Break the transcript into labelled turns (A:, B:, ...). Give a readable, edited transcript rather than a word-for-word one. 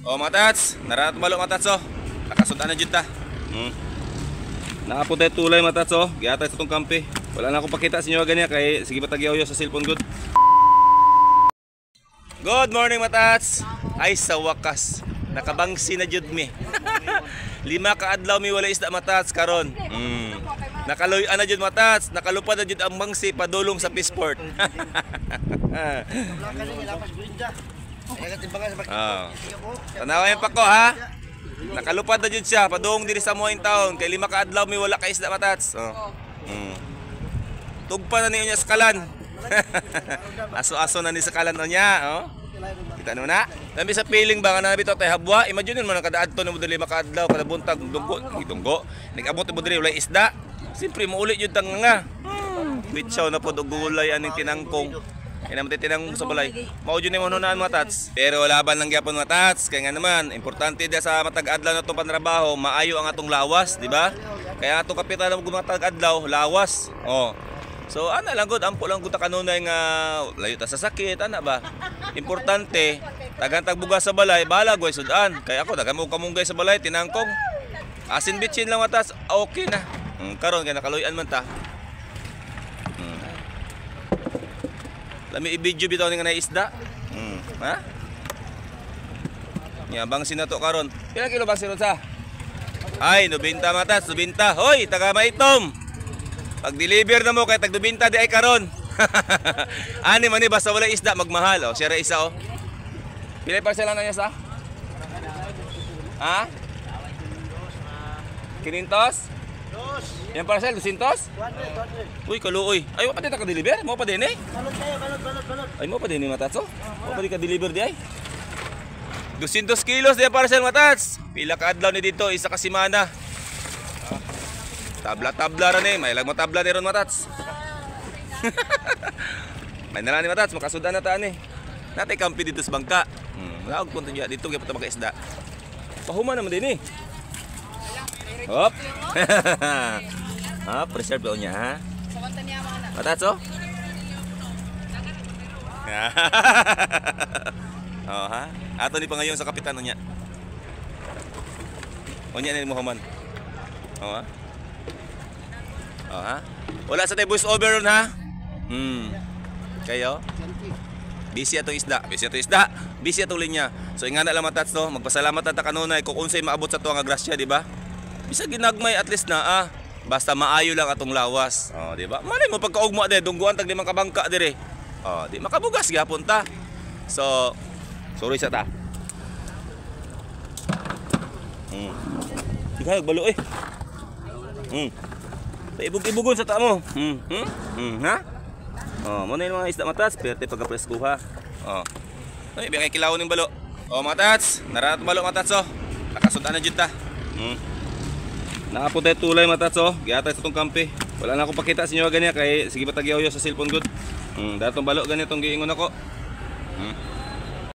A: Oh mga tats, naranat balo mga tats oh. Nakasudan na jud ta. Nakapunta tulay mga tats oh. Giatay sa tong kampi. Wala na akong pakita sa inyo ganyan kay sige ba tagyaw sa cellphone good. Good morning mga tats. Ay sa wakas nakabangsi na jud mi. 5 ka adlaw mi wala isda mga tats karon. Nakaloy-an na jud mga tats, nakalupad na jud ang bangsi padulong sa Peaceport. Tanawayan pa ko ha. Nakalupad na jud siya padung diri sa moing taon kay 5 ka adlaw mi wala ka isda matats. Tugpa na niya sa kalan. Aso-aso na ni sa kalan niya, oh. Kita no na. Dami sa feeling ba nga bitaw tay habwa. Imagine mo nang kadaadto mo dili 5 ka adlaw kada buntag dunggo. Nag-abot mo diri wala isda. Siyempre mo ulit jud tang nga. Bitsaw na pod og gulay aning tinangkong. Kaya naman tinang sa balay. Mao jud ni mo hunaan mga tats. Pero laban lang gyapon mga tats. Kaya nga naman, importante dia sa matag adlaw na itong panrabaho, maayo ang atong lawas, di ba? Kaya atong kapitan na matag adlaw, lawas. Oh. So ana lang gud, ampo lang gud ta kanunay nga layo ta sa sakit, ana ba? Importante, tagan tagbugas sa balay, bahala goy sudan. Kaya ako dagan mo kamunggay sa balay, tinangkong. Asin bitchin lang mga tats, okay na. Karon kay nakaloy-an man ta. Lami i-video bitaw ni nga isda. Ha? Nya bang sinato karon. Pila kilo bang sinot sa? Ay, 90 matas, 90. Hoy, taga Maitom. Pag deliver na mo kay tag 90 di ay karon. Ani man ni basta wala isda magmahal oh. Sira isa oh. Pila parcel na niya sa? Ha? 500? Yang parcel 200? Uy, kaluoy. Ay, mo pa din ka-deliver? Mo pa din eh? Balot. Ay, mo pa din ni matats oh? Mo pa din ka-deliver di ay? 200 kilos di parcel matats. Pila ka adlaw ni dito, isa ka semana. Tabla-tabla ran eh, may lag matabla ni ron matats. May nala ni matats, makasudan na taan eh. Natay kampi dito sa bangka. Laog punta niya dito, kaya punta maka-isda. Pahuman naman din eh. Hop. Preserve daw niya ha. Matats oh. Oh ha. Ato ni pangayon sa kapitan niya. Onya ni Muhammad. Oh ha. Oh ha. Wala sa tay voice over ron ha. Kayo. Busy atong isda. Busy atong linya. So ingana lang matats to. Magpasalamat ta kanunay kung unsay maabot sa tuwa nga grasya, di ba? Bisa ginagmay at least na basta maayo lang atong lawas. Oh, di ba? Malay mo pagkaugma de dungguan tag 5 ka bangka dire. Oh, di makabugas gyapon ta. So, sorry sa ta. Ikaw balo eh. Paibog-ibugon sa ta mo. Ha? Oh, mo na yung mga isda matats, perte pagka-preskuha. Oh. Ay, bigay kilaw ning balo. Oh, matats, naranat balo matats oh. Nakasudan na jud ta. Nakapunta tulay matats oh. Giatay sa tong kampi. Wala na akong pakita sa inyo ganyan kay sige ba tagyaw sa cellphone good. Datong balo ganitong giingon ako.